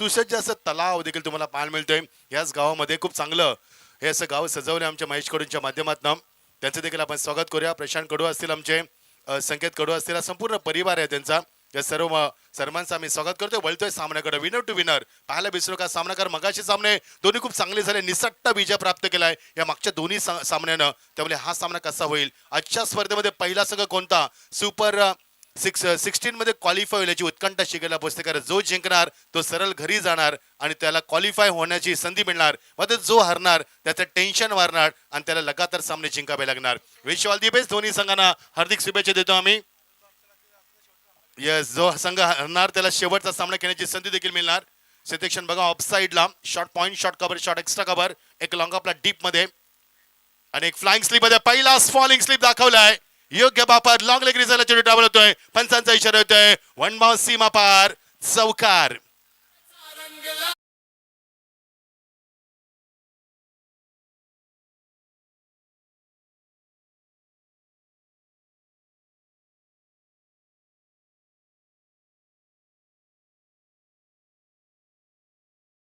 सुसज्ज असं तलाव देखील तुम्हाला पाहायला मिळतोय याच गावामध्ये. खूप चांगलं हे असं गाव सजवलं आमच्या महेश कडूंच्या माध्यमातून. त्यांचं देखील आपण स्वागत करूया. प्रशांत कडू असतील, आमचे संकेत कडू असतील, हा संपूर्ण परिवार आहे त्यांचा. या सर्वांचं आम्ही स्वागत करतोय. वळतोय सामन्याकडे. विनर टू विनर पाहायला विसरू का सामनाकार. मगाशी सामने दोन्ही खूप चांगले झाले. निसट्ट विजय प्राप्त केलाय या मागच्या दोन्ही सामन्यानं. त्यामुळे हा सामना कसा होईल, आजच्या स्पर्धेमध्ये पहिला संघ कोणता सुपर 16 मध्ये क्वालिफाय होईल याची उत्कंठा शिकायला बसते. कारण जो जिंकणार तो सरळ घरी जाणार आणि त्याला क्वालिफाय होण्याची संधी मिळणार. मात्र जो हरणार त्याचं टेन्शन वाढणार आणि त्याला लगातार सामने जिंकावे लागणार. विश ऑल दी बेस्ट दोन्ही संघांना हार्दिक शुभेच्छा देतो आम्ही. यस, जो संघ हरणार त्याला शेवटचा सामना खेळण्याची संधी देखील मिळणार. सेक्शन बघा ऑफ साइडला short point, short cover, short extra cover, एक लॉंग आपला डीप मध्ये आणि एक फ्लाइंग स्लिप मध्ये पहिला फॉलिंग स्लिप दाखवलाय. योग्य बापार लॉंग लेग रिझायला चेंडू डाबल होतोय. पंचांचा इशारा होतोय. वन बाउंस सीमा पार चौकार.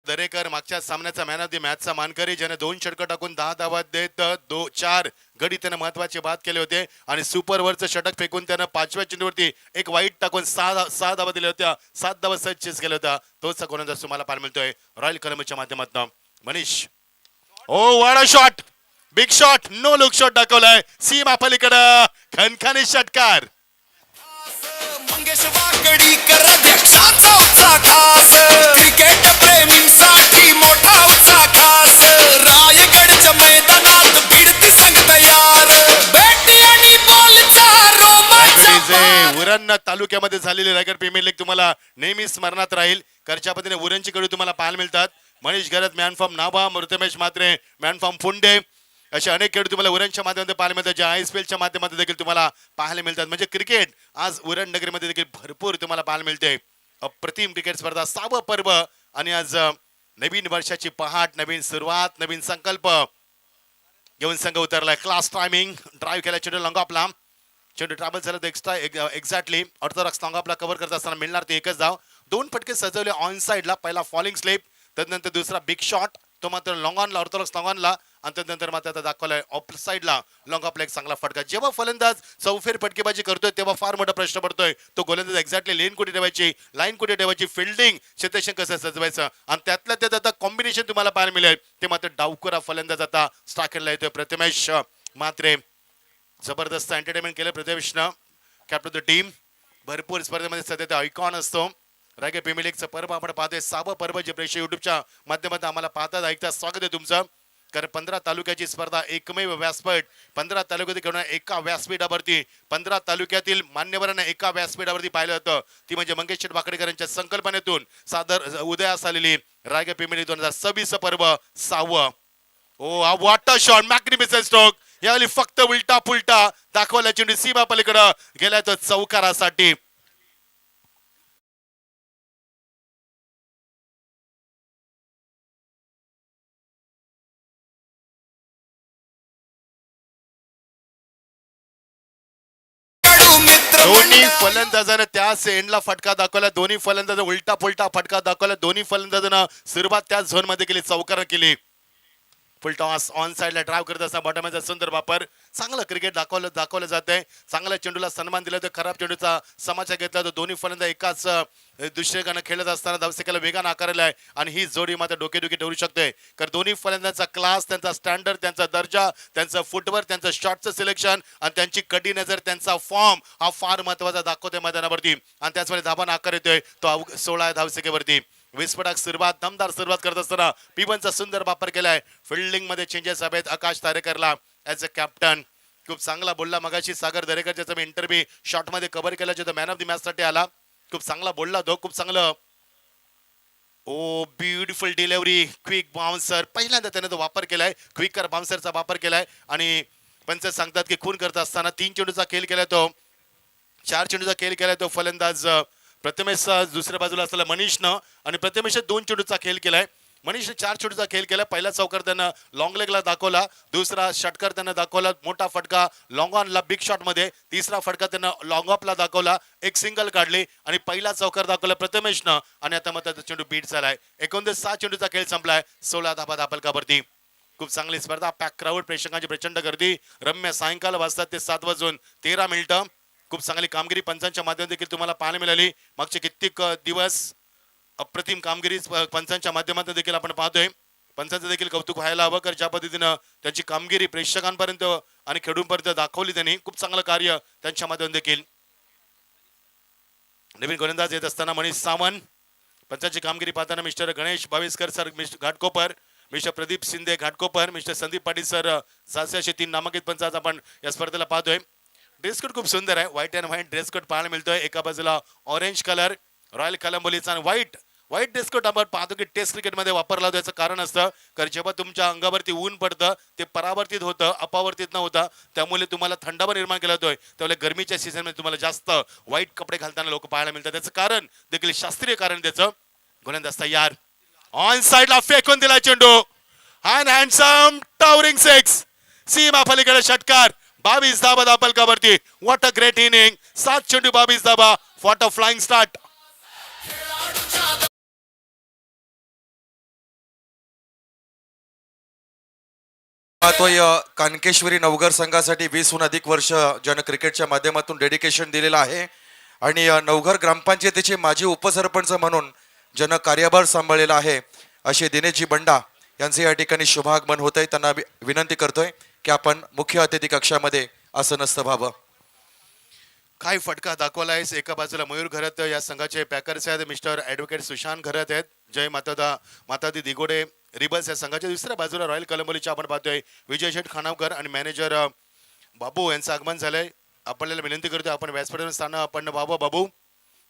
दरेकर मागच्या सामन्याचा मॅन ऑफ द मॅचचा मानकरी, ज्याने 2 षटकं टाकून 10 धावा देत 4 गडी त्यानं महत्वाचे बाद केले होते आणि सुपरवरचं षटक फेकून त्यानं 5व्या चेंडूवरती एक वाईट टाकून 6 धावा दिल्या होत्या. 7 धावा सहज चेस केल्या होत्या. तोच गोलंदाज तुम्हाला पाहायला मिळतोय रॉयल कलमच्या माध्यमातून. Manish, oh what a shot, big shot, no look shot दाखवलाय सीमा पलीकडं. खनखनी षटकार. मंगेश वाकडीकर अध्यक्षाचा उत्साह खास. क्रिकेट प्रेमींसाठी मोठा उत्साह खास. रायगडच्या मैदानात भिडती संघ तयार. बॅटी आणि बॉलचा रोमांच. उरण तालुक्यामध्ये झालेली रायगड प्रीमियर लीग तुम्हाला नेहमी स्मरणात राहील. करच्या पद्धतीने उरणची कडू तुम्हाला पाहायला मिळतात. मनीष गरज मॅन फ्रॉम नाभा, ऋतमेश म्हात्रे मॅन फ्रॉम पुंडे, असे अनेक खेळाडू तुम्हाला उरणच्या माध्यमातून पाहायला मिळतात, जे ISPL च्या माध्यमातून देखील तुम्हाला पाहायला मिळतात. म्हणजे क्रिकेट आज उरण नगरीमध्ये देखील भरपूर तुम्हाला पाहायला मिळते. अप्रतिम क्रिकेट स्पर्धा, 6वं पर्व आणि आज नवीन वर्षाची पहाट, नवीन सुरुवात, नवीन संकल्प घेऊन संघ उतरलाय. क्लास टायमिंग, ड्राईव्ह केला चेंडू लॉंग ऑफ लांब, चेंडू ट्रॅव्हल झाला तर एक्झॅक्टली ऑर्थोडॉक्स लॉंग ऑफला कव्हर करत असताना मिळणार ते एकच धाव. 2 फटके सजवले ऑन साइडला. पहिला फॉलिंग स्लिप, त्यानंतर दुसरा बिग शॉट, तो मात्र लॉंग ऑनला, ऑर्थोडॉक्स लॉंग ऑनला, आणि त्यानंतर मात्र आता दाखवलाय ऑफ साइडला लॉंग ऑफला एक चांगला फटका. जेव्हा फलंदाज चौफेर फटकेबाजी करतोय तेव्हा फार मोठा प्रश्न पडतोय तो गोलंदाज एक्झॅक्टली लेन कुठे ठेवायची, लाईन कुठे ठेवायची, फिल्डिंग क्षेत्ररक्षण कसं सजवायचं, आणि त्यातल्या त्यात आता कॉम्बिनेशन तुम्हाला पाहायला मिळेल. ते मात्र डावकुरा फलंदाज आता स्ट्रायकरला येतोय प्रथमेश म्हात्रे. जबरदस्त एंटरटेनमेंट केलं प्रथमेशनं, कॅप्टन द टीम. भरपूर स्पर्धेमध्ये सध्या ते आयकॉन असतो. रायगड प्रीमियर लीगचं पर्व आपण पाहतोय, 6वं पर्व, जे प्रेक्षक युट्यूबच्या माध्यमातून आम्हाला पाहतात ऐकतात. स्वागत आहे तुमचं. कारण 15 तालुक्याची स्पर्धा, एकमेव व्यासपीठ. 15 तालुक्यातील खेळून एका व्यासपीठावरती 15 तालुक्यातील मान्यवरांना एका व्यासपीठावरती पाहिलं होतं. ती म्हणजे मंगेश वाकडेकर यांच्या संकल्पनेतून सादर उदयास आलेली रायगड प्रीमियर लीग 2026 पर्व 6वं. Oh what a shot, magnificent stroke. यावेळी फक्त उलटा पुलटा दाखवला चेंडू सीमा पलीकडं गेलाय तो चौकारासाठी. दोन्ही फलंदाजांना त्याच एंडला फटका दाखवला. दोन्ही फलंदाजांना उलटा पुलटा फटका दाखवला. दोन्ही फलंदाजांना सुरुवात त्याच झोन मध्ये केली, चौकार केली. फुल टॉस ऑन साइडला ड्राईव्ह करत असताना बॉटमचा सुंदर वापर. चांगलं क्रिकेट दाखवलं जात आहे. चांगल्या चेंडूला सन्मान दिला तर खराब चेंडूचा समाचार घेतला तर दोन्ही फलंदाज एकाच दुसऱ्याकडनं खेळत असताना धावसंख्येला वेगानं आकारला आहे आणि ही जोडी मात्र डोकेदुखी ठरू शकते. कारण दोन्ही फलंदाजांचा क्लास, त्यांचा स्टँडर्ड, त्यांचा दर्जा, त्यांचं फुटवर्क, त्यांचं शॉटचं सिलेक्शन आणि त्यांची कडी नजर, त्यांचा फॉर्म हा फार महत्वाचा दाखवतोय मैदानावरती. आणि त्याचवेळी धाबांना आकार येतोय तो 16 धावसंख्येवरती. विस्फोटक सुरुवात, दमदार सुरुवात करत असताना पिबनचा सुंदर वापर केलाय. फिल्डिंग मध्ये चेंजेस हवेत आकाश तारेकरला ऍज अ कॅप्टन. खूप चांगला बोलला मगाशी सागर दरेकर, ज्याचा मी इंटरव्ह्यू शॉर्ट मध्ये कव्हर केला, जो मॅन ऑफ द मॅच साठी आला. खूप चांगला बोलला तो, खूप चांगलं. ओ ब्युटिफुल डिलिव्हरी, क्विक बाउन्सर. पहिल्यांदा त्याने तो वापर केलाय, क्विकर बाउन्सरचा वापर केलाय. आणि पंच सांगतात की खून करत असताना 3 चेंडूचा खेळ केलाय तो, 4 चेंडूचा खेळ केलाय तो फलंदाज प्रथमेश दुसऱ्या बाजूला असलेला मनीषनं, आणि प्रथमेश 2 चेंडूचा खेळ केलाय. मनीषने 4 चेंडूचा खेळ केला. पहिला चौकार त्यानं लॉंग लेगला दाखवला, दुसरा षटकार त्यानं दाखवला, मोठा फटका लॉंग ऑनला बिग शॉट मध्ये, तिसरा फटका त्यानं लॉंग ऑफला दाखवला, एक सिंगल काढली आणि पहिला चौकार दाखवला प्रथमेशनं आणि आता मग त्याचा चेंडू बीट झालाय. 6 चेंडूचा खेळ संपलाय. 16 धाबा दापलकावरती. खूप चांगली स्पर्धा, पॅक क्राऊड, प्रेक्षकांची प्रचंड गर्दी. रम्य सायंकाळ वाजतात ते 7:13. खूप चांगली कामगिरी पंचांच्या माध्यमातून देखील तुम्हाला पाहायला मिळाली. मागचे कित्येक दिवस अप्रतिम कामगिरी पंचांच्या माध्यमातून देखील आपण पाहतोय. पंचांचं देखील कौतुक व्हायला हवं, कारण ज्या पद्धतीनं त्यांची कामगिरी प्रेक्षकांपर्यंत आणि खेळूंपर्यंत दाखवली त्यांनी. खूप चांगलं कार्य त्यांच्या माध्यमातून देखील. नवीन गोलंदाज येत असताना मनीष सावंत. पंचांची कामगिरी पाहताना mister Ganesh Bhaveskar sir Ghatkopar, mister Pradeep Shinde Ghatkopar, mister Sandeep Patil sir 703 नामांकित पंच आज आपण या स्पर्धेला पाहतोय. ड्रेस कोड खूप सुंदर आहे. White and white dress code पाहायला मिळतोय. एका बाजूला ऑरेंज कलर रॉयल कलंबोलीचा आणि व्हाईट ड्रेस कोड आपण पाहतो की टेस्ट क्रिकेटमध्ये वापरला जातो. याचं कारण असतं कारण जेव्हा तुमच्या अंगावरती ऊन पडतं ते परावर्तित होतं, अपवर्तित न होता, त्यामुळे तुम्हाला थंडावा निर्माण केला जातोय. त्यामुळे गरमीच्या सीझनमध्ये तुम्हाला जास्त व्हाईट कपडे घालताना लोक पाहायला मिळतात. त्याचं कारण देखील शास्त्रीय कारण त्याचं. गोलंदाज तयार, ऑन साइडला फेकून दिला चेंडू आणि हँडसम टावरिंग 6 सीमा पलीकडे षटकार. 22 धाबा दापलकावरती. What a great inning. 7 चेंडू 22 धाबा. What a flying start. पाहतोय कानकेश्वरी नवघर संघासाठी 20हून अधिक वर्ष ज्यानं क्रिकेटच्या माध्यमातून डेडिकेशन दिलेलं आहे आणि नवघर ग्रामपंचायतीचे माजी उपसरपंच म्हणून ज्यानं कार्यभार सांभाळलेला आहे असे दिनेशजी बंडा यांचे या ठिकाणी शुभागमन होत आहे. त्यांना विनंती करतोय की आपण मुख्य अतिथी कक्षामध्ये आसनस्थ व्हावं. काय फटका दाखवलाय. एका बाजूला मयूर घरत या संघाचे पॅकर्स आहेत, मिस्टर ॲडव्होकेट सुशांत घरत आहेत, जय मातादी दिगोडे रिबल्स या संघाच्या. दुसऱ्या बाजूला रॉयल कलंबोलीच्या आपण पाहतोय विजय शेठ खानावकर आणि मॅनेजर बाबू यांचं आगमन झालंय. आपल्याला विनंती करतोय आपण व्यासपीठावर स्थान आपण बाबू.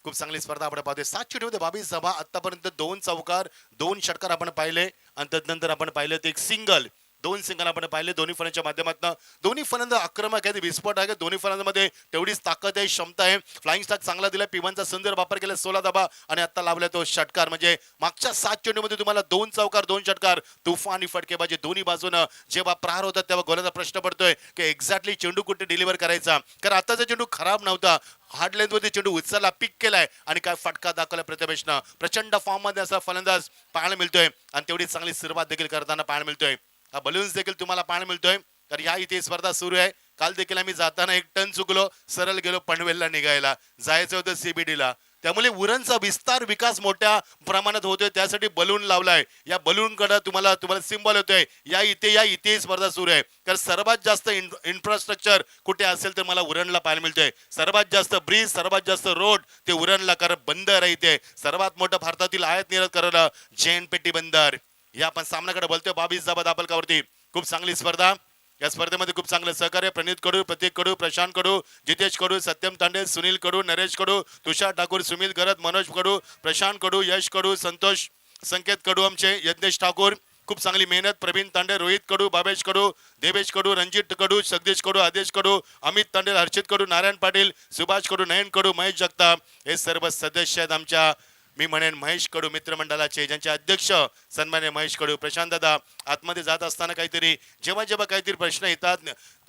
खूप चांगली स्पर्धा आपण पाहतोय. 7 चेंडूमध्ये 22 धाबा. आतापर्यंत 2 चौकार 2 षटकार आपण पाहिले आणि त्यानंतर आपण पाहिलं ते एक सिंगल 2 सिंगल आपण पाहिले दोन्ही फलंदाच्या माध्यमातून. दोन्ही फलंदाज आक्रमक आहेत, विस्फोट आहे. दोन्ही फलंदामध्ये तेवढीच ताकद आहे, क्षमता आहे. फ्लाइंग स्टार्ट चांगला दिला, पिवांचा सुंदर वापर केला. 16 धाबा आणि आता लावला तो षटकार. म्हणजे मागच्या 7 चेंडूमध्ये तुम्हाला 2 चौकार 2 षटकार, तुफानी फटकेबाजी दोन्ही बाजूनं. जेव्हा प्रहार होतात तेव्हा गोलंदाज प्रश्न पडतोय की एक्झॅक्टली चेंडू कुठे डिलिव्हर करायचा, कारण आताचा चेंडू खराब नव्हता. हार्ड लेंथवरती चेंडू उचलला, पिक केलाय आणि काय फटका दाखवला प्रथमेशनं. प्रचंड फॉर्म मध्ये असा फलंदाज पाहायला मिळतोय आणि तेवढी चांगली सुरुवात देखील करताना पाहायला मिळतोय. हा बलून्स देखील तुम्हाला पाहायला मिळतोय, तर या इथे स्पर्धा सुरू आहे. काल देखील आम्ही जाताना 1 टन चुकलो, सरळ गेलो पनवेलला निघायला, जायचं होतं CBD ला. त्यामुळे उरणचा विस्तार विकास मोठ्या प्रमाणात होतोय, त्यासाठी बलून लावलाय. या बलून कडे तुम्हाला सिंबल होतोय या इथे स्पर्धा सुरू आहे. कारण सर्वात जास्त इन्फ्रास्ट्रक्चर कुठे असेल तर मला उरणला पाहायला मिळतोय. सर्वात जास्त ब्रिज, सर्वात जास्त रोड ते उरणला, कारण बंदर आहे इथे. सर्वात मोठं भारतातील आयात निर्यात करणारं जैन पेटी बंदर. या आपण सामन्याकडे बोलतोय. 22 धाबा दापलकावरती. खूप चांगली स्पर्धा. या स्पर्धेमध्ये खूप चांगलं सहकार्य प्रणित कडू, प्रतीक कडू, प्रशांत कडू, जितेश कडू, सत्यम तांडे, सुनील कडू, नरेश कडू, तुषार ठाकूर, सुमित गरत, मनोज कडू, प्रशांत कडू, यश कडू, संतोष संकेत कडू, आमचे यज्ञेश ठाकूर. खूप चांगली मेहनत. प्रवीण तांडे, रोहित कडू, बाबेश कडू, देवेश कडू, रणजित कडू, जगदीश कडू, आदेश कडू, अमित तांडे, हर्षित कडू, नारायण पाटील, सुभाष कडू, नयन कडू, महेश जगताप. हे सर्व सदस्य आहेत आमच्या, मी म्हणेन महेश कडू मित्रमंडळाचे, ज्यांचे अध्यक्ष सन्मान्य महेश कडू. प्रशांत दादा आतमध्ये जात असताना काहीतरी जेव्हा काहीतरी प्रश्न येतात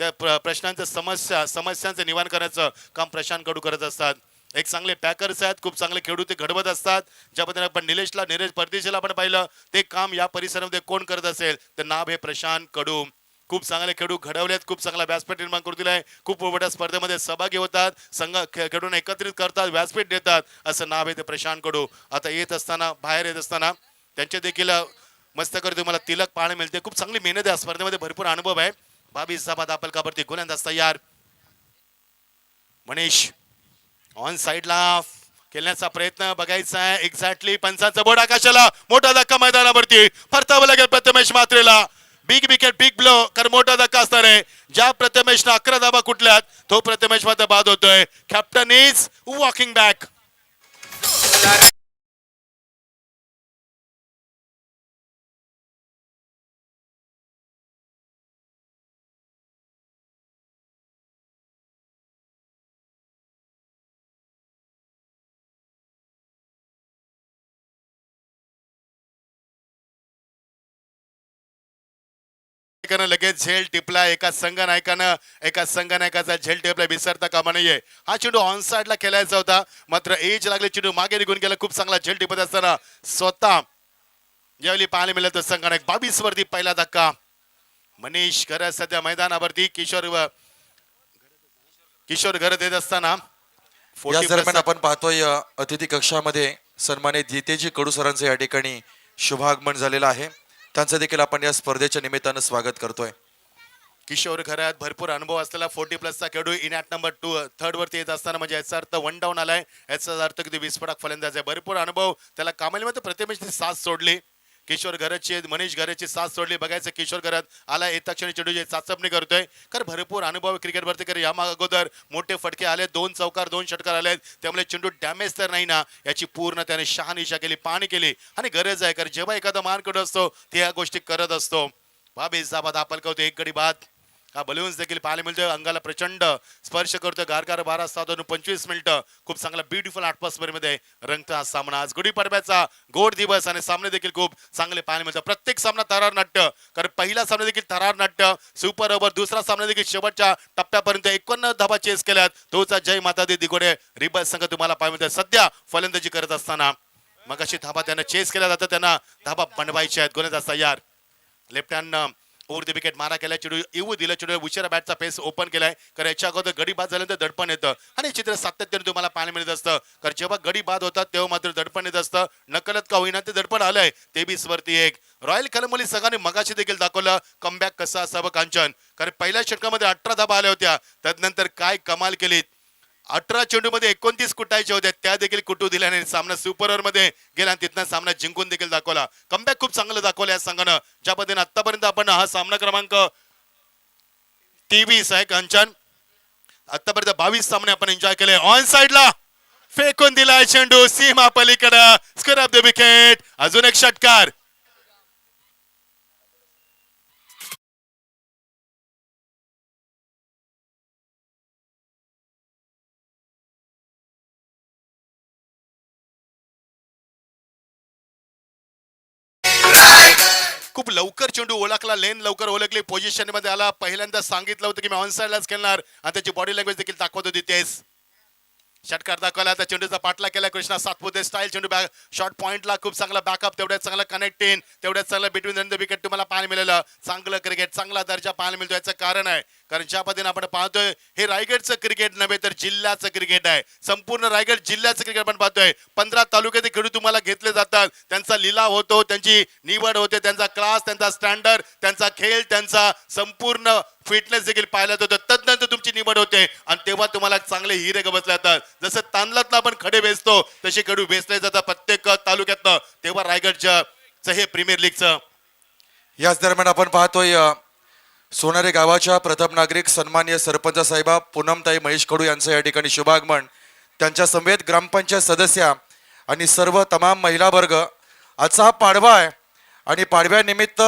त्या प्रश्नांचं समस्यांचं निवारण करायचं काम प्रशांत कडू करत असतात. एक चांगले पॅकर्स आहेत, खूप चांगले खेळू ते घडवत असतात. ज्या पद्धतीने आपण निलेश परदेशीला आपण पाहिलं, ते काम या परिसरामध्ये कोण करत असेल तर नाव हे प्रशांत कडू. खूप चांगले खेळू घडवलेत, खूप चांगला व्यासपीठ निर्माण करून दिलाय. खूप मोठ्या स्पर्धेमध्ये सहभागी होतात, संघ खेळून एकत्रित करतात, व्यासपीठ देतात. असं नाव आहे ते प्रशांत कडू. आता बाहेर येत असताना त्यांचे देखील मस्तकर तुम्हाला तिलक पाहायला मिळते. खूप चांगली मेहनत आहे, स्पर्धेमध्ये भरपूर अनुभव आहे. 22 धाबा दापलकावरती. गोलंदाज तयार, मनीष ऑन साइडला खेळण्याचा प्रयत्न बघायचा आहे. एक्झॅक्टली पंचांचा बोर्ड आकाशाला. मोठा धक्का मैदानावरती. परतावं लागेल प्रथमेश मात्रेला. बिग विकेट, बिग ब्लो, कारण मोठा धक्का असणार आहे. ज्या प्रथमेशनं 11 धाबा कुठल्यात तो प्रथमेश मात्र बाद होतोय. Captain is walking back. नायकानं लगेच झेल टिपला, एका संघनायकाचा झेल टिपला, विसरता कामा नाहीये. हा चेंडू ऑन साइडला खेळायचा होता, मात्र एज लागले, चेंडू मागे निघून गेला. खूप चांगला झेल टिपत असताना स्वतः यावेळी पाहायला मिळालं तर संघनायक 22 वरती पहिला धक्का. मनीष घरत सध्या मैदानावरती, किशोर घरत येत असताना या 40 दरम्यान plus आपण पाहतोय अतिथी कक्षामध्ये सन्मानित जितेजी कडू सरांचं या ठिकाणी शुभागमन झालेलं आहे. त्यांचं देखील आपण या स्पर्धेच्या निमित्तानं स्वागत करतोय. किशोर घरात भरपूर अनुभव असलेला 40 प्लसचा खेळाडू इन ॲट नंबर 2 थर्ड वरती येत असताना म्हणजे याचा अर्थ 1 डाऊन आलाय, याचा अर्थ किती विस्फोटक फलंदाज आहे. भरपूर अनुभव त्याला कामाला मध्ये प्रथमेशची साथ सोडली. किशोर घराची मनीष घराची साथ सोडली. बघायचं किशोर घरात आला, येता क्षणी चेंडूची चाचपणी करतोय. कारण भरपूर अनुभव क्रिकेटवरती कर या अगोदर मोठे फटके आले, 2 चौकार 2 षटकार आले, त्यामुळे चेंडू डॅमेज तर नाही ना याची पूर्ण त्याने शहानिशा केली, पाहणी केली. आणि गरज आहे, कारण जेव्हा एखादा मानकडू असतो ते या गोष्टी करत असतो. 22 धावा आपण कवतो, 1 गडी बाद. हा बलून्स देखील पाहायला मिळतोय, अंगाला प्रचंड स्पर्श करतोय. गारगार 12-7-25 मिनिटं खूप चांगला ब्युटिफुल ॲटमॉस्फिअर मध्ये रंगता हा सामना. आज गुढीपाडव्याचा गोड दिवस आणि सामने देखील खूप चांगले पाहायला मिळतात. प्रत्येक सामना थरार नाट्य, कारण पहिला सामना देखील थरार नाट्य सुपर ओव्हर, दुसरा सामना देखील शेवटच्या टप्प्यापर्यंत 51 धावा चेस केल्यात. तोचा जय माता दी दिगोडे रिबल संघ तुम्हाला पाहायला मिळतात सध्या फलंदाजी करत असताना. मग अशी धाबा त्यांना चेस केल्या जातात, त्यांना धाबा बनवायच्या आहेत. गोलंदाज तयार, left hand over the wicket मारा केला, चेंडू येऊ दिला, चेंडू उशिरा बॅटचा पेस ओपन केलाय. कारण याच्या अगोदर गडी बाद झाल्यानंतर दडपण येतं आणि चित्र सातत्याने तुम्हाला पाहायला मिळत असतं. कारण जेव्हा गडी बाद होतात तेव्हा मात्र दडपण येत असतं. नकलत का होईना ते दडपण आलंय. 23 वरती 1. रॉयल कलमोली संघाने मगाशी देखील दाखवलं कमबॅक कसं असावं कांचन. कारण पहिल्या षटकामध्ये 18 धाबा आल्या होत्या, त्यानंतर काय कमाल केलीत. 18 चेंडूमध्ये 29 कुटायच्या होत्या, त्या देखील कुटू दिल्याने सामना सुपर ओव्हर मध्ये गेला आणि तिथनं सामना जिंकून देखील दाखवला. कमबॅक खूप चांगलं दाखवलं या संघानं. ज्या पद्धतीने आतापर्यंत आपण हा सामना क्रमांक 23 आहे कांचन, आतापर्यंत 22 सामने आपण एन्जॉय केले. ऑन साइडला फेकून दिलाय चेंडू सीमा पलीकडे, स्क्वेअर ऑफ द विकेट. अजून एक षटकार. खूप लवकर चेंडू ओळखला, लेन लवकर ओळखली, पोझिशन मध्ये आला. पहिल्यांदा सांगितलं होतं की मी ऑन साइडलाच खेळणार आणि त्याची बॉडी लँग्वेज देखील दाखवत होती. तेच षटकार दाखवला, आता चेंडूचा पाठला केला कृष्णा सातपुते स्टाईल. चेंडू बॅक शॉर्ट पॉइंटला खूप चांगला बॅकअप, तेवढ्याच चांगला कनेक्टिंग, तेवढ्याच चांगला बिटवीन द विकेट तुम्हाला पाहायला मिळालं. चांगलं क्रिकेट, चांगला दर्जा पाहायला मिळतो. याचं कारण आहे कारण ज्या पद्धतीने आपण पाहतोय हे रायगडचं क्रिकेट नव्हे तर जिल्ह्याचं क्रिकेट आहे. संपूर्ण रायगड जिल्ह्याचं क्रिकेट आपण पाहतोय. 15 तालुक्यातील खेळाडू तुम्हाला घेतले जातात, त्यांचा लिलाव होतो, त्यांची निवड होते, त्यांचा क्लास, त्यांचा स्टँडर्ड, त्यांचा खेळ, त्यांचा संपूर्ण फिटनेस देखील पाहायला जातो. तदनंतर तुमची निवड होते आणि तेव्हा तुम्हाला चांगले हिरे गवसले जातात. जसं तांदळातला आपण खडे वेचतो तसे खेळाडू वेचले जातात प्रत्येक तालुक्यातनं. तेव्हा रायगडचं हे प्रीमियर लीगचं. याच दरम्यान आपण पाहतोय सोनारे गावाच्या प्रथम नागरिक सन्माननीय सरपंच साहेबा पूनमताई महेश कडू यांचं या ठिकाणी शुभागमन. त्यांच्या समवेत ग्रामपंचायत सदस्या आणि सर्व तमाम महिला वर्ग. आजचा हा पाडवा आहे आणि पाडव्यानिमित्त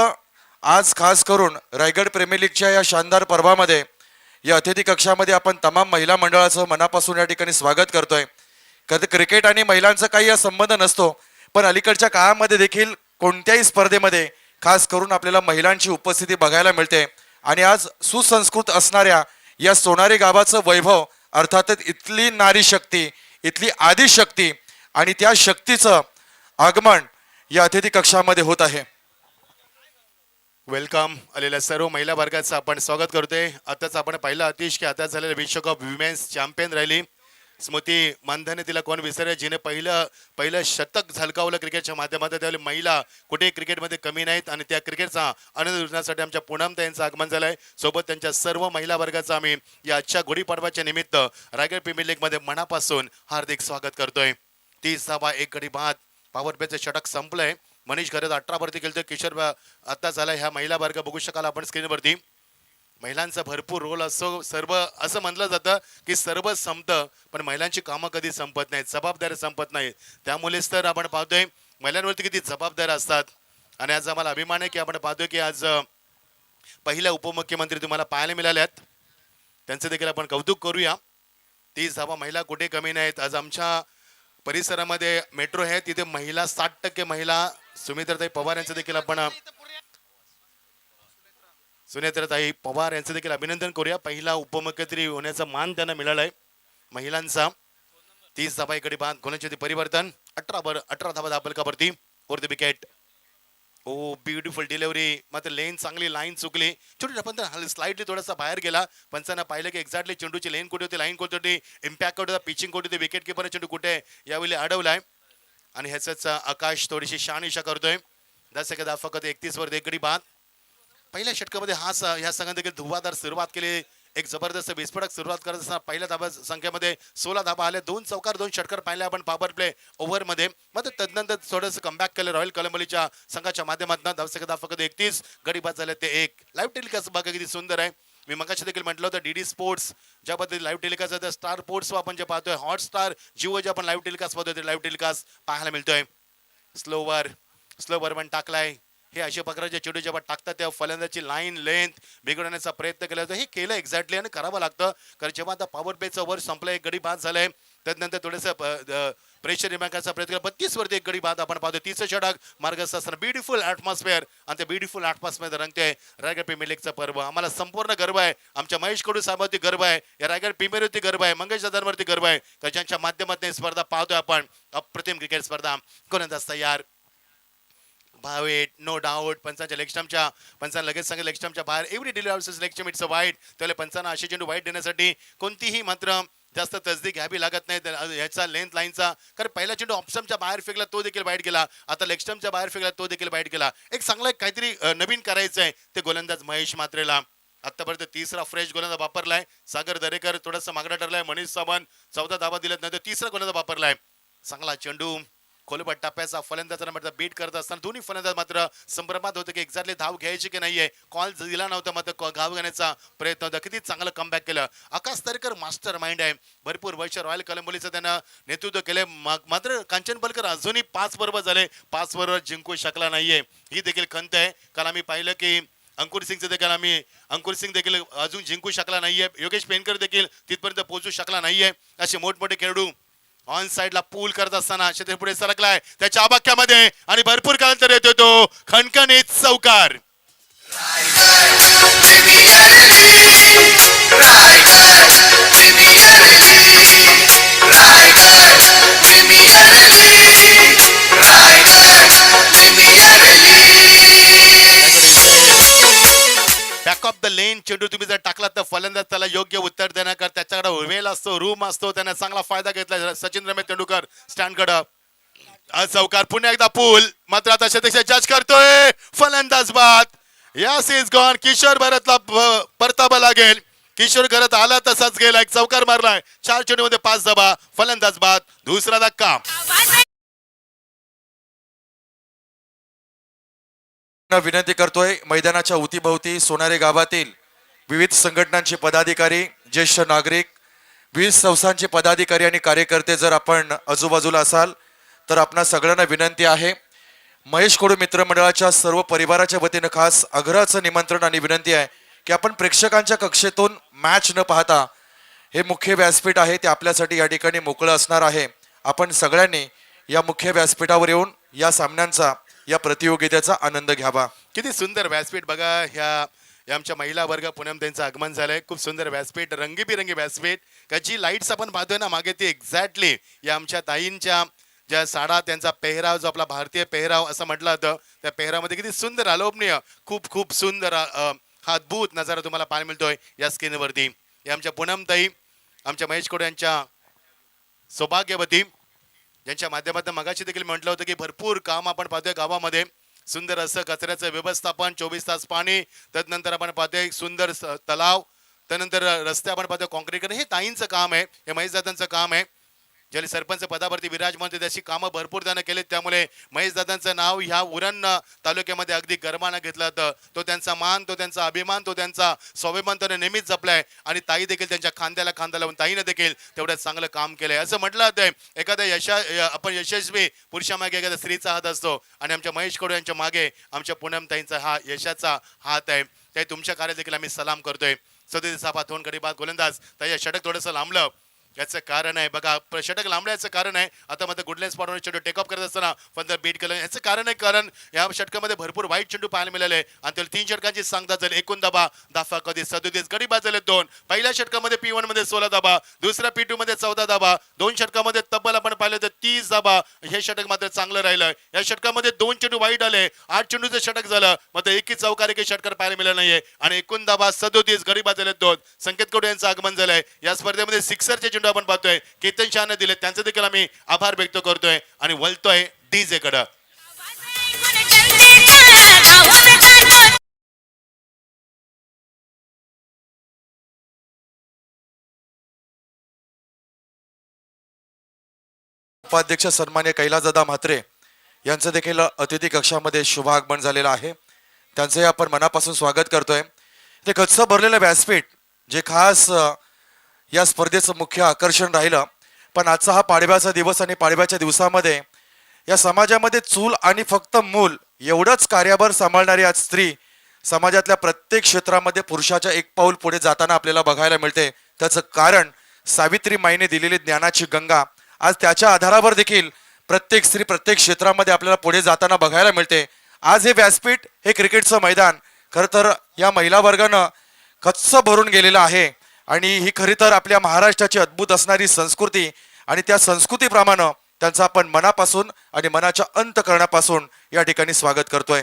आज खास करून रायगड प्रीमियर लीगच्या या शानदार पर्वामध्ये या अतिथी कक्षामध्ये आपण तमाम महिला मंडळाचं मनापासून या ठिकाणी स्वागत करतोय. कधी क्रिकेट आणि महिलांचा काही या संबंध नसतो, पण अलीकडच्या काळामध्ये देखील कोणत्याही स्पर्धेमध्ये खास करून आपल्याला महिलांची उपस्थिती बघायला मिळते. आणि आज सुसंस्कृत असणाऱ्या या सोनारी गावाचं वैभव, अर्थातच इथली नारी शक्ती, इथली आदिशक्ती आणि त्या शक्तीचं आगमन या अतिथी कक्षामध्ये होत आहे. वेलकम आलेल्या सर्व महिला वर्गाचं आपण स्वागत करतोय. आताच आपण पाहिलं अतिश की आता झालेल्या विश्वकप विमेन्स चॅम्पियन राहिली स्मृती मानधने. तिला कोण विसरेल, जिने पहिलं शतक झलकावलं क्रिकेटच्या माध्यमातून. त्यावेळी महिला कुठेही क्रिकेटमध्ये कमी नाहीत आणि त्या क्रिकेटचा आनंद लुटण्यासाठी आमच्या पूनमताईंचं आगमन झालंय. सोबत त्यांच्या सर्व महिला वर्गाचं आम्ही या आजच्या गुढीपाडव्याच्या निमित्त रायगड प्रीमियर लीग मध्ये मनापासून हार्दिक स्वागत करतोय. 30 धावा 1 गडी बाद. पॉवर प्लेचं षटक संपलंय. मनीष घरत 18 वरती खेळतोय. किशोर आता झाला. ह्या महिला वर्ग बघू शकाल आपण स्क्रीनवरती. महिलांचा भरपूर रोल असतो. सर्व असं म्हटलं जातं की सर्व संपतं, पण महिलांची कामं कधी संपत नाहीत, जबाबदाऱ्या संपत नाहीत. त्यामुळेच तर आपण पाहतोय महिलांवरती किती जबाबदाऱ्या असतात. आणि आज आम्हाला अभिमान आहे की आपण पाहतोय की आज पहिल्या उपमुख्यमंत्री तुम्हाला पाहायला मिळाल्यात. त्यांचं देखील आपण कौतुक करूया. 30 धावा महिला कुठे कमी नाहीत. आज आमच्या परिसरामध्ये मेट्रो आहे, तिथे महिला 60% महिला. सुमित्राताई पवार यांचं देखील आपण सुनेत्राताई पवार यांचं देखील अभिनंदन करूया. पहिला उपमुख्यमंत्री होण्याचा मान त्यांना मिळालाय महिलांचा. 30 धाबा इकडे बाद गोलंदाजी परिवर्तन 18 धाबा दाबलकावरती for the wicket. Oh beautiful delivery, मात्र लेन चांगली लाईन चुकली. छोटी पण स्लाइडली थोडासा बाहेर गेला. पंचांना पाहिलं की एक्झॅक्टली चेंडूची लेन कुठे होती, लाईन कुठे होती, इम्पॅक्ट कुठे होता, पिचिंग कुठे होती, विकेट किपर चेंडू कुठे यावेळी अडवलाय. आणि ह्याच आकाश थोडीशी शहानिशा करतोय. 10 सेकंद फक्त 31 वर एकडी बाद. पहिल्या षटकामध्ये ह्या संघाने देखील धुवाधार सुरुवात केली. एक जबरदस्त विस्फोटक सुरुवात करत असताना पहिल्या धाबा संख्येमध्ये 16 धाबा आले. 2 चौकार 2 षटकार पाहिले आपण पॉवर प्ले ओव्हरमध्ये. मग तदनंतर थोडंसं कमबॅक केलं रॉयल कलंबलीच्या संघाच्या माध्यमातून. 10 सेकंद फक्त 31 गडी बाद झाले ते एक. लाईव्ह टेलिकास्ट बघा किती सुंदर आहे. मी मगाशी देखील म्हटलं होतं डीडी स्पोर्ट्स ज्या पद्धतीने लाईव्ह टेलिकास्ट आहे, स्टार स्पोर्ट्स आपण जे पाहतोय, हॉटस्टार जिओ जे आपण लाईव्ह टेलिकास्ट पाहतोय, लाईव्ह टेलिकास्ट पाहायला मिळतोय. स्लोवर पण टाकलाय. हे अशा प्रकारचे चेंडू जेव्हा टाकतात तेव्हा फलंदाची लाईन लेंथ बिघडवण्याचा प्रयत्न केला जातो. हे केलं एक्झॅक्टली आणि करावं लागतं. कारण जेव्हा आता पॉवर प्लेचं ओव्हर संपलं, एक गडी बाद झालंय, त्यानंतर थोडंसं प्रेशर रिमॅकाचा प्रयत्न केला. 32 वरती एक गडी बाद आपण पाहतो. 30 षटक मार्गस्थ असताना ब्युटिफुल ॲटमॉस्फिअर आणि त्या ब्युटिफुल ॲटमॉस्फिअर रंगते रायगड प्रीमियर लीगचा पर्व. आम्हाला संपूर्ण गर्व आहे. आमच्या महेश कडू साहेबांवरती गर्व आहे, या रायगड प्रीमियरवरती गर्व आहे, मंगेश दादांवरती गर्व आहे, कारण ज्यांच्या माध्यमातून स्पर्धा पाहतोय आपण. अप्रतिम क्रिकेट स्पर्धा. गोलंदाज तयार, भावेट नो डाऊट. पंचांच्या पंचांना लगेच सांगितलं लेगस्टमच्या बाहेर. एव्हरी डिलिव्हरी लेगस्टम इट्स अ वाईट. त्याला पंचांना अशी चेंडू वाईट देण्यासाठी कोणतीही मात्र जास्त तसदी घ्यावी लागत नाही ह्याचा लेंथ लाईनचा. कारण पहिला चेंडू ऑप्शनच्या बाहेर फेकला तो देखील वाईट गेला. आता लेगस्टमच्या बाहेर फेकला तो देखील वाईट गेला. एक चांगलं काहीतरी नवीन करायचं आहे ते गोलंदाज महेश मात्रेला. आतापर्यंत तिसरा फ्रेश गोलंदाज वापरलाय. सागर दरेकर थोडासा मागणा ठरलाय. मनीष सावंत 14 धाबा दिलेत, नंतर तिसरा गोलंदाज वापरलाय. चांगला चेंडू खोलपट टप्प्याचा फलंदाजांना मात्र बीट करत असताना दोन्ही फलंदाज मात्र संभ्रमात होते की एक्झॅक्टली धाव घ्यायची की नाहीये. कॉल दिला नव्हता, मात्र धाव घेण्याचा प्रयत्न होता. किती चांगलं कमबॅक केलं. आकाश दरेकर मास्टर माइंड आहे. भरपूर वर्ष रॉयल कलंबोलीचं त्यानं नेतृत्व केलंय. मात्र कांचन बलकर अजूनही 5 बरोबर झाले, 5 बरोबर जिंकू शकला नाहीये. ही देखील खंत आहे. काल आम्ही पाहिलं की अंकुर सिंग देखील अजून जिंकू शकला नाहीये. योगेश पेनकर देखील तिथपर्यंत पोहोचू शकला नाहीये. असे मोठमोठे खेळाडू ऑन साइडला पूल करत असताना क्षेत्र पुढे सरकलाय त्याच्या आबाक्यामध्ये आणि भरपूर कालांतर येतो तो खणखणीत चौकार. बॅक ऑफ द लेन चेंडू तुम्ही जर टाकलात तर फलंदाज त्याला योग्य उत्तर देण्याकर त्याच्याकडे वेळ असतो, रूम असतो, त्याने चांगला फायदा घेतला. सचिन रमेश तेंडुलकर स्टँडकडं आज चौकार. पुन्हा एकदा पूल, मात्र आता शतक जज करतोय. फलंदाज बाद. Yes is gone. किशोर भरतला परतावा लागेल. किशोर घरात आला तसाच गेला. एक चौकार मारलाय. 4 चेंडूमध्ये 5 धाबा. फलंदाज बाद. दुसरा धक्का. विनंती करतोय मैदानाच्या उतीभोवती सोनारे गावातील विविध संघटनांचे पदाधिकारी, ज्येष्ठ नागरिक, विविध संस्थांचे पदाधिकारी आणि कार्यकर्ते जर आपण आजूबाजूला असाल तर आपणा सगळ्यांना विनंती आहे. महेश कडू मित्रमंडळाच्या सर्व परिवाराच्या वतीनं खास आग्रहाचं निमंत्रण आणि विनंती आहे की आपण प्रेक्षकांच्या कक्षेतून मॅच न पाहता हे मुख्य व्यासपीठ आहे ते आपल्यासाठी या ठिकाणी मोकळं असणार आहे. आपण सगळ्यांनी या मुख्य व्यासपीठावर येऊन या सामन्यांचा, या प्रतियोगितेचा आनंद घ्यावा. किती सुंदर व्यासपीठ बघा. ह्या आमच्या महिला वर्ग पुण्यात त्यांचं आगमन झालंय. खूप सुंदर व्यासपीठ, रंगीबिरंगी व्यासपीठ. का जी लाईट्स आपण पाहतोय ना मागे, ती एक्झॅक्टली या आमच्या ताईंच्या ज्या साडा, त्यांचा पेहराव जो आपला भारतीय पेहराव असं म्हटलं जातं, त्या पेहरावमध्ये किती सुंदर अलोभनीय, खूप खूप सुंदर हा अद्भुत नजारा तुम्हाला पाहायला मिळतोय या स्क्रीनवरती. या आमच्या पूनमताई, आमच्या महेश कडू यांच्या सौभाग्यवती, ज्यांच्या माध्यमातून मगाशी देखील म्हटलं होतं की भरपूर काम आपण पाहतोय गावामध्ये. सुंदर असं कचऱ्याचं व्यवस्थापन, 24 तास पाणी, त्यानंतर आपण पाहतोय सुंदर तलाव, त्यानंतर रस्ते आपण पाहतोय कॉन्क्रीट. हे ताईंचं काम आहे, हे महेशदादांचं काम आहे. ज्याला सरपंच पदावरती विराजमान होते त्याची कामं भरपूर त्यानं केलेत. त्यामुळे महेशदादांचं नाव ह्या उरण तालुक्यामध्ये अगदी गर्वानं घेतलं जातं. तो त्यांचा मान, तो त्यांचा अभिमान, तो त्यांचा स्वाभिमान त्याने नेहमीच जपलाय. आणि ताई देखील त्यांच्या खांद्याला खांदा लावून ताईनं देखील तेवढं चांगलं काम केलंय. असं म्हटलं जातंय एखाद्या आपण यशस्वी पुरुषामागे एखाद्या स्त्रीचा हात असतो आणि आमच्या महेश कडू यांच्या मागे आमच्या पूनमताईंचा हा यशाचा हात आहे. ते तुमच्या कार्यात देखील आम्ही सलाम करतोय. 37 हातोंकडे बाद गोलंदाज ताई षटक थोडंसं लांबलं. याचं कारण आहे बघा, षटक लांबण्याचं कारण आहे. आता मध्ये गुडलेन स्पॉटवर चेंडू टेक ऑफ करत असताना पण बीट केलं याचं कारण आहे, कारण या षटकामध्ये भरपूर वाईट चेंडू पाहायला मिळाले आणि त्याला 3 षटकांची सांगता झाली. एकूण दाफा कधी 37 गडी बाजले 2. पहिल्या षटकामध्ये P1 मध्ये 16 धाबा, दुसऱ्या P2 मध्ये 14 धाबा, 2 षटकामध्ये तब्बल आपण पाहिलं तर 30 धाबा. हे षटक मात्र चांगलं राहिलं. या षटकामध्ये 2 चेंडू वाईट आले, 8 चेंडूचं षटक झालं, मात्र एकही चौकार एकही षटकार पाहायला मिळालं नाहीये आणि एकूण धाबा 37 गडी बाजले 2. संकेत कवडे यांचं आगमन झालंय. या स्पर्धेमध्ये सिक्सरचे चेंडू आपण पाहतोय केतन शहाने दिले, त्यांचे देखील आम्ही आभार व्यक्त करतोय आणि वळतोय डीजे कडे. उपाध्यक्ष सन्मान्य कैलासदादा म्हात्रे यांचं देखील अतिथी कक्षामध्ये शुभ आगमन झालेलं आहे. त्यांचंही आपण मनापासून स्वागत करतोय. ते गच्च भरलेलं व्यासपीठ जे खास या स्पर्धेचं मुख्य आकर्षण राहिलं. पण आजचा हा पाडव्याचा दिवस आणि पाडव्याच्या दिवसामध्ये या समाजामध्ये चूल आणि फक्त मूल एवढंच कार्यभार सांभाळणारी आज स्त्री समाजातल्या प्रत्येक क्षेत्रामध्ये पुरुषाच्या एक पाऊल पुढे जाताना आपल्याला बघायला मिळते. त्याचं कारण सावित्रीमाईने दिलेली ज्ञानाची गंगा आज त्याच्या आधारावर देखील प्रत्येक स्त्री प्रत्येक क्षेत्रामध्ये आपल्याला पुढे जाताना बघायला मिळते. आज हे व्यासपीठ हे क्रिकेटचं मैदान खरं तर या महिला वर्गानं कच्च भरून गेलेलं आहे आणि ही खरी तर आपल्या महाराष्ट्राची अद्भुत असणारी संस्कृती आणि त्या संस्कृतीप्रमाणे त्यांचं आपण मनापासून आणि मनाच्या अंतःकरणापासून या ठिकाणी स्वागत करतोय.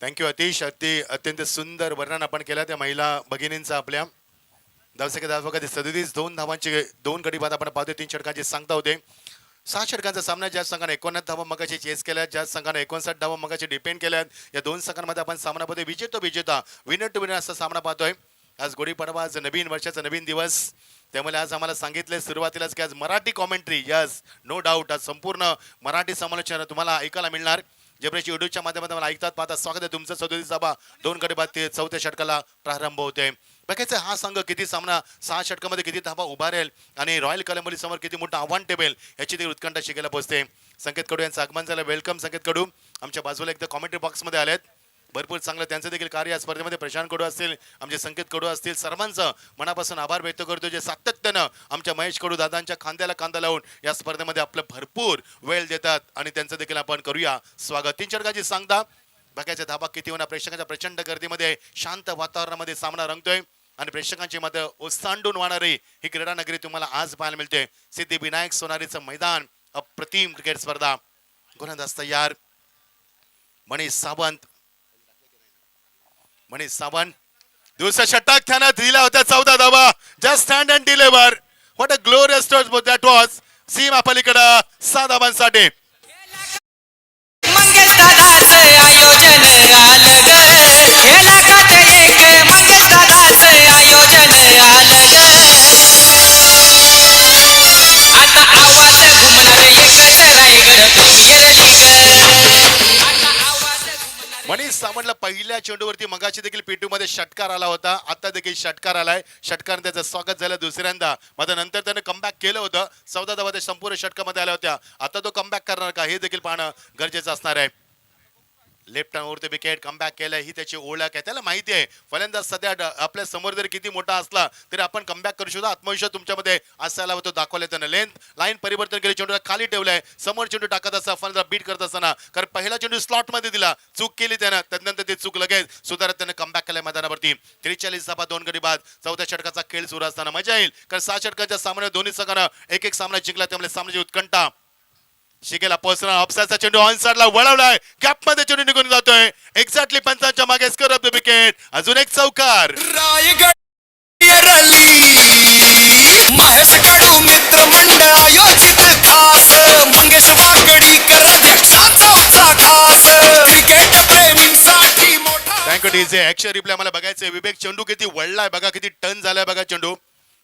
थँक्यू अतिश. अत्यंत सुंदर वर्णन आपण केलं त्या महिला भगिनींचा. आपल्या धावसंख्या धावा 37, 2 धावांचे 2 गडी बाद आपण पाहतोय. 3 षटकांची सांगता होते. 6 षटकांचा सामना ज्या संघाने 59 धावा मगाशी चेस केल्या, ज्या संघाने 59 धावा मगाशी डिपेंड केल्यात, या 2 संघांमध्ये आपण सामना पाहतोय विजेता विनर टू विनर असा सामना पाहतोय. आज गुढीपाडवा, आज नवीन वर्षाचा नवीन दिवस, त्यामुळे आज आम्हाला सांगितले सुरुवातीलाच की आज Marathi commentary, yes no doubt, आज संपूर्ण मराठी समालोचना तुम्हाला ऐकायला मिळणार. जेब्रेची युट्यूबच्या माध्यमातून मला ऐकतात पाहता स्वागत आहे तुमचं. 37 धावा 2 गडी बाद 4थ्या षटकाला प्रारंभ होते. बघायचं हा संघ किती सामना 6 षटकामध्ये किती धावा उभारेल आणि रॉयल कलंबोली समोर किती मोठं आव्हान टेबल याची देखील उत्कंठा शिकायला पोहोचते. संकेत कडू यांचं आगमन झालं. वेलकम संकेत कडू. आमच्या बाजूला एकदा कॉमेंट्री बॉक्समध्ये आलेत. भरपूर चांगलं त्यांचं देखील कार्य या स्पर्धेमध्ये प्रशांत कडू असतील, आमचे संकेत कडू असतील, सर्वांचं मनापासून आभार व्यक्त करतो जे सातत्यानं आमच्या महेश कडू दादांच्या खांद्याला खांदा लावून या स्पर्धेमध्ये आपलं भरपूर वेळ देतात आणि त्यांचं देखील आपण करूया स्वागत. 3 षटकांची सांगता. बघायचा धाबा किती होणार. प्रेक्षकांच्या प्रचंड गर्दीमध्ये शांत वातावरणामध्ये सामना रंगतोय आणि प्रेक्षकांची मतं ओसांडून वाहणारी ही क्रीडा नगरी तुम्हाला आज पाहायला मिळते. सिद्धिविनायक सोनारीचं मैदान, अप्रतिम क्रिकेट स्पर्धा. गोलंदाज तयार. मनीष सावंत दुसरा षटक त्यानं दिला होता. 14 धावा. Just stand and deliver. What a glorious touch that वाज. सीमा पलीकडे 6 धावांसाठी. मंगेश दादाचं आयोजन आलं ग, खेळा खात एक मंगेश दादाचं आयोजन आलं ग. आता आवाज घुमणार एकच रायगड प्रीमियर लीग. मनीष सावंतला पहिल्या चेंडूवरती मगाशी देखील पेटू मध्ये षटकार आला होता. आता देखील षटकार आलाय. षटकाराने त्याचं स्वागत झालं दुसऱ्यांदा. मात्र नंतर त्याने कमबॅक केलं होतं. 14 धावा ते संपूर्ण षटकामध्ये आल्या होत्या. आता तो कमबॅक करणार का हे देखील पाहणं गरजेचं असणार आहे. लेफ्ट हँडवरती विकेट कमबॅक केलं ही त्याची ओळख आहे. त्याला माहिती आहे फलंदाज सध्या आपल्या समोर जरी किती मोठा असला तरी आपण कमबॅक करू शकतो. आत्मविश्वास तुमच्यामध्ये असायला हवा. तो दाखवलाय त्यानं. लेंथ लाईन परिवर्तन केली. चेंडूला खाली ठेवलाय. समोर चेंडू टाकत असता फलंदाज बीट करत असताना, कारण पहिला चेंडू स्लॉट मध्ये दिला, चूक केली त्यानं. त्यानंतर ते चूक लगेच सुधारत त्यानं कमबॅक केलाय मैदानावरती. 43 धावा 2 गडी बाद. 4थ्या षटकाचा खेळ सुरू असताना मजा येईल, कारण 6 षटकाच्या सामन्यात दोन्ही संघानं एक सामना जिंकला. त्यामुळे सामन्याची उत्कंठा शिकेला पोहोचणार. ऑफसाईडचा चेंडू ऑन साइडला वळवलाय. गॅप मध्ये चेंडू निघून जातोय. एक्झॅक्टली पंचांच्या मागे स्कोर ऑफ द विकेट. अजून एक चौकार. रायगड महेश कडू मित्र मंडळ आयोजित खास मंगेश वाकडीकर अध्यक्षाचा उत्साह खास क्रिकेट प्रेमींसाठी मोठा. Thank you DJ. ऍक्शन रिप्लाय मला बघायचंय. विवेक चेंडू किती वळलाय बघा, किती टर्न झालाय बघा. चेंडू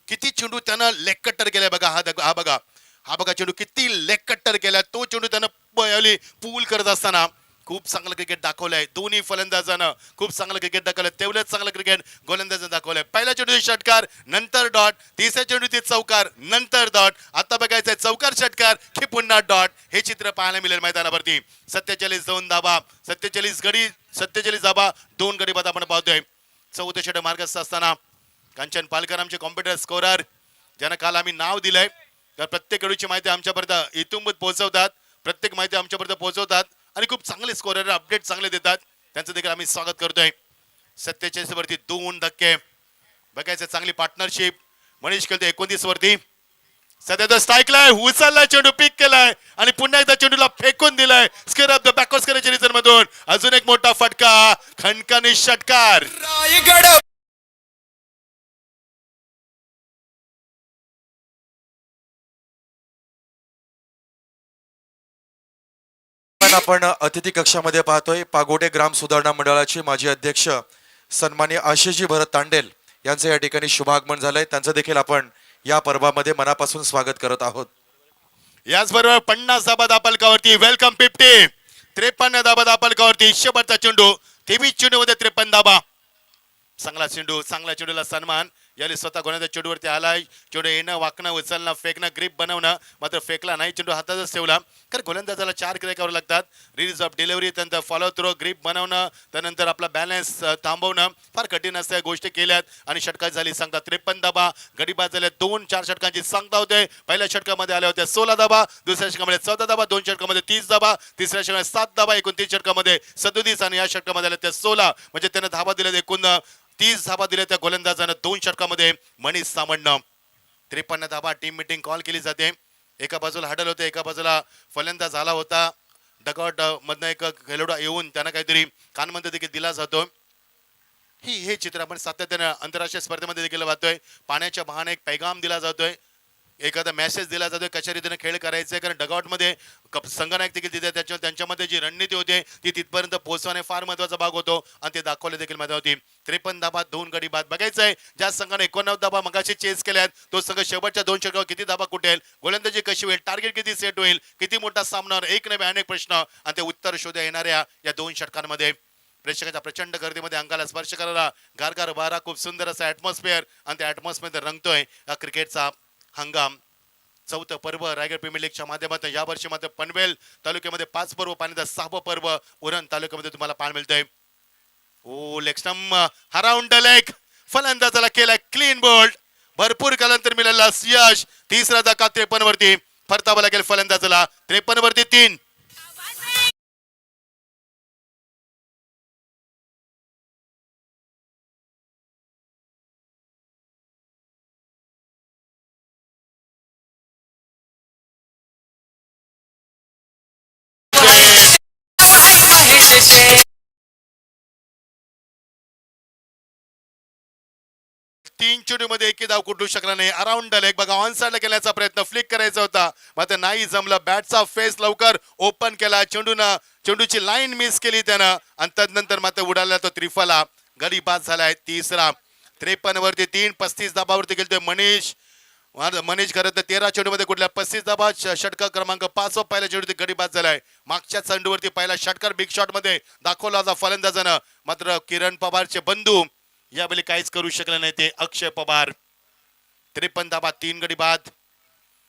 किती चेंडू त्यानं लेग कट्टर केलाय बघा. हा बघा चेंडू किती लेग कट्टर केलाय. तो चेंडू त्यानं पूल करत असताना खूप चांगलं क्रिकेट दाखवलंय. दोन्ही फलंदाजानं खूप चांगलं क्रिकेट दाखवलंय. तेवढंच चांगलं क्रिकेट गोलंदाजानं दाखवलंय. पहिल्या चेंडूची षटकार, नंतर डॉट. तिसऱ्या चेंडूची चौकार, नंतर डॉट. आता बघायचंय चौकार षटकार की पुन्हा डॉट. हे चित्र पाहायला मिळेल मैदानावरती. 47 2 धाबा, 47 धाबा, 2 गडी बाद आपण पाहतोय. चौथे षटक मार्गस्थ असताना कांचन पालकर आमचे कॉम्प्युटर स्कोरर, ज्यांना काल आम्ही नाव दिलंय. तर प्रत्येक खेळूची माहिती आमच्यापर्यंत इथून पोहोचवतात. प्रत्येक माहिती आमच्यापर्यंत पोहोचवतात आणि खूप चांगले स्कोरर अपडेट चांगले देतात. त्यांचं देखील आम्ही स्वागत करतोय. 47 वरती 2 धक्के. बघायचं चांगली पार्टनरशिप. मनीष खेळतो 29 वरती. सध्या स्ट्राईकलाय, उचललाय चेंडू, पिक केलाय आणि पुन्हा एकदा चेंडूला फेकून दिलाय. स्क्वेअर ऑफ द बॅकवर्ड स्क्वेअरच्या रिझन मधून अजून एक मोठा फटका, खणखणी षटकार. रायगड आपण अतिथी कक्षामध्ये पाहतोय पागोडे ग्राम सुधारणा मंडळाचे माजी अध्यक्ष सन्माननीय आशिषजी भरत तांडेल यांचं या ठिकाणी शुभागमन झालंय. त्यांचं देखील आपण या पर्वामध्ये मनापासून स्वागत करत आहोत. याचबरोबर 50 धाबा दापलकावरती वेलकम 50. 53 धाबा दापलकावरती शेवटचा चेंडू. 23 चेंडू मध्ये 53 धाबा. चांगला चेंडू, चांगल्या चेंडूला सन्मान. याने स्वतः गोलंदाज चेंडूवरती आलाय. चेंडू येणं, वाकणं, उचलणं, फेकणं, ग्रीप बनवणं, मात्र फेकला नाही. चेंडू हातातच ठेवला. कारण गोलंदाजाला 4 क्रिया करावं लागतात. रिलीज ऑफ डिलिव्हरी, त्यानंतर फॉलो थ्रो, ग्रीप बनवणं, त्यानंतर आपला बॅलन्स थांबवणं फार कठीण असतं. गोष्टी केल्यात आणि षटकार झाली सांगता. 53 धाबा गडी बाद झाले. 2-4 षटकांची सांगता होते. पहिल्या षटकामध्ये आल्या होत्या 16 धाबा, दुसऱ्या षटकामध्ये 14 धाबा, 2 षटकामध्ये 30 धाबा, तिसऱ्या षटकामध्ये 7 धाबा, एकूण 3 षटकामध्ये 37 आणि या षटकामध्ये आल्या त्या 16. म्हणजे त्याने धाबा दिल्या एकूण 30 धाबा दिल्या त्या गोलंदाजानं 2 षटकामध्ये. मनीष सामंत. 53 धाबा. टीम मीटिंग कॉल केली जाते. एका बाजूला हडल होते, एका बाजूला फलंदाज आला होता. डगआउट मधनं एक खेळाडू येऊन त्यांना काहीतरी कानमंत्र देखील दिला जातो. हे चित्र आपण सातत्याने आंतरराष्ट्रीय स्पर्धेमध्ये देखील पाहतोय. पाण्याच्या बहाने एक पैगाम दिला जातोय, एखादा मेसेज दिला जातोय कशा रीतीने खेळ करायचे. कारण डगआउटमध्ये संघनायक देखील तिथे त्यांच्यामध्ये जी रणनीती होते ती तिथपर्यंत पोहोचवणे फार महत्वाचा भाग होतो आणि ते दाखवले देखील मजा होती. 53 धाबा, 2 गडी बाद. बघायचंय ज्या संघाने 89 धाबा मगाशी चेस केल्यात तो संघ शेवटच्या 2 षटकावर किती धाबा कुठेल, गोलंदाजी कशी होईल, टार्गेट किती सेट होईल, किती मोठा सामना, एक नव्हे अनेक प्रश्न आणि ते उत्तर शोधा येणाऱ्या या 2 षटकांमध्ये. प्रेक्षकांच्या प्रचंड गर्दीमध्ये अंगाला स्पर्श करायला गारगार वारा, खूप सुंदर असा ऍटमॉस्फिअर आणि त्या ऍटमॉस्फिअर रंगतोय हा क्रिकेटचा हंगाम. 4थं पर्व रायगड प्रीमियर लीगच्या माध्यमातून यावर्षी मात्र पनवेल तालुक्यामध्ये 5 पर्व, पाण्याचा 6वं पर्व उरण तालुक्यामध्ये तुम्हाला पाहायला मिळतंय. ओ लेगस्टम अराउंड द लेग. फलंदाजाला केलाय क्लीन बोल्ड. भरपूर कालांतर मिळालेला यश. तिसरा धक्का 53 वरती. परतावा लागेल फलंदाजाला. 53 वरती 3. महेश शेठ. 3 चेंडूमध्ये एकही धाव कुठू शकला नाही. अराउंड द लेग बघा, ऑन साइडला केल्याचा प्रयत्न, फ्लिक करायचा होता मात्र नाही जमलं. बॅटचा फेस लवकर ओपन केला. चेंडूची लाईन मिस केली त्यानं आणि तदनंतर मात्र उडाला तो त्रिफला. गडी बाद झालाय तिसरा. 53 वरती 3. 35 धाबावरती गेलतोय मनीष. खरं तर 13 चेंडूमध्ये कुठल्या 35 धाबा. षटकार क्रमांक 5 पहिल्या चेंडूवरती गडी बाद झालाय. मागच्या चेंडूवरती पहिला षटकार बिग शॉट मध्ये दाखवला होता फलंदाजानं, मात्र किरण पवारचे बंधू यावेळी काहीच करू शकले नाही ते अक्षय पवार. 53 धाबा, 3 गडी बाद.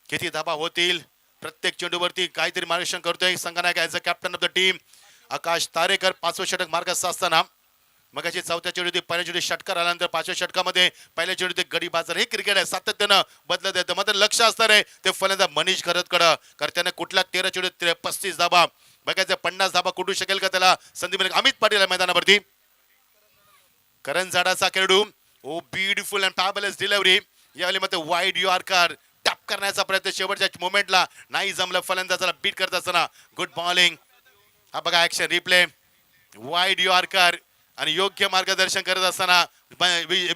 किती धाबा होतील प्रत्येक चेंडूवरती काहीतरी मार्गदर्शन करतोय संघनायक as a captain of the team Akash Tarekar. 5वं षटक मार्गस्थ असताना मगाशी 4थ्या चेंडूवरती पहिल्या चेंडू षटकार आल्यानंतर 5व्या षटकामध्ये पहिल्या चेंडूवरती गडी बाद झाला. हे क्रिकेट आहे, सातत्यानं बदलत येतं. मात्र लक्ष असणार आहे ते फलंदाज मनीष खरतकडं, कारण त्याने कुठल्या 13 चेंडू 35 धाबा बघायचं. 50 धाबा कुठू शकेल का त्याला संधी मिळेल. अमित पाटील आहे मैदानावरती. करण झाडाचा खेळाडू. ओ ब्युटिफुल अँड फॅबुलस डिलिव्हरी. यावेळी मात्र वाईड यॉर्कर टॅप करण्याचा प्रयत्न शेवटच्या मोमेंटला नाही जमलं. फलंदाजाला बीट करत असताना गुड बॉलिंग. हा बघा ऍक्शन रिप्ले. वाईड यॉर्कर आणि योग्य मार्गदर्शन करत असताना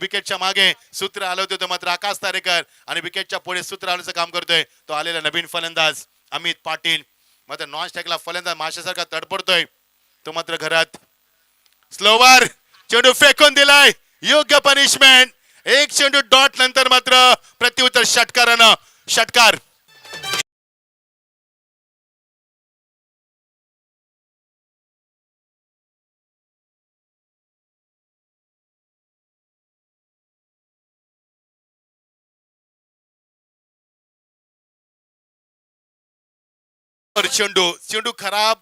विकेटच्या मागे सूत्र आलं होतं मात्र आकाश तारेकर आणि विकेटच्या पुढे सूत्र आल्याचं काम करतोय तो आलेला नवीन फलंदाज अमित पाटील. मात्र नॉन स्ट्राईकला फलंदाज माशासारखा तडपडतोय तो मात्र घरात. स्लोवर चेंडू फेकून दिलाय. योग्य पनिशमेंट. एक चेंडू डॉट नंतर मात्र प्रत्युत्तर षटकार. चेंडू खराब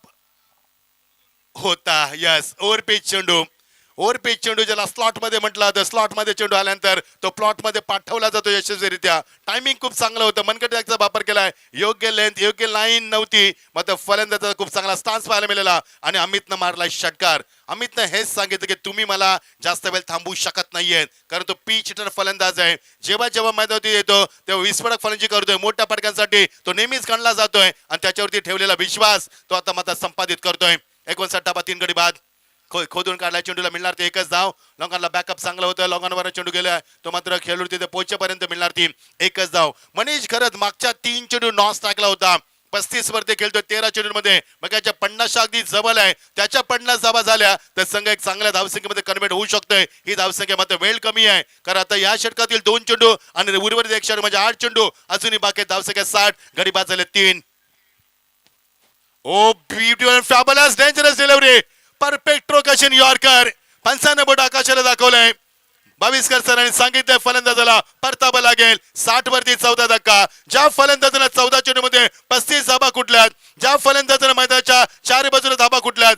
होता. यस, ओव्हरपिच चेंडू ज्याला स्लॉट मध्ये म्हटलं तर स्लॉट मध्ये चेंडू आल्यानंतर तो प्लॉट मध्ये पाठवला जातो यशस्वीरित्या. टायमिंग खूप चांगलं होतं. मनगटाचा वापर केलाय. योग्य लेंथ योग्य लाईन नव्हती. मात्र फलंदाजाचा खूप चांगला स्टान्स पाहायला मिळाला आणि अमितनं मारला षटकार. अमितनं हेच सांगितलं की तुम्ही मला जास्त वेळ थांबवू शकत नाहीये, कारण तो पिच हिटर फलंदाज आहे. जेव्हा जेव्हा मैदानावरती येतो तेव्हा विस्फोटक फलंदाजी करतोय. मोठ्या फटक्यांसाठी तो नेहमीच गणला जातोय आणि त्याच्यावरती ठेवलेला विश्वास तो आता मात्र संपादित करतोय. 59 धावा 3 गडी बाद. खोदून काढला. चेंडूला मिळणार ते एकच धाव. लोकांना बॅकअप चांगलं होतं. लोकांवर चेंडू गेला तो मात्र खेळून तिथे पोहोचेपर्यंत मिळणार ती एकच धाव. मनीष घरत मागच्या 3 चेंडू नॉस टाकला होता. 35 वरती खेळतोय 13 चेंडू मध्ये. मग याच्या 50 अगदी जवळ आहे. त्याच्या 50 धावा झाल्या तर संघ एक चांगल्या धावसंख्येमध्ये कन्व्हर्ट होऊ शकतोय. ही धावसंख्या मात्र वेळ कमी आहे, कारण आता या षटकातील 2 चेंडू आणि उर्वरित एक षटक म्हणजे 8 चेंडू अजूनही बाकी. धावसंख्या 60. गडी बाद झाले 3. Oh beautiful fabulous dangerous delivery. Perfect traction yorker. 55 बोट आकाशाला दाखवलंय. 22 सरांनी सांगितलंय फलंदाजाला परतावा लागेल. 60 वरती 14 धक्का. ज्या फलंदाजाला 14 चेंडू मध्ये 35 धाबा कुठल्यात, ज्या फलंदाजाला मैदानाच्या 4 बाजूला धाबा कुठल्यात,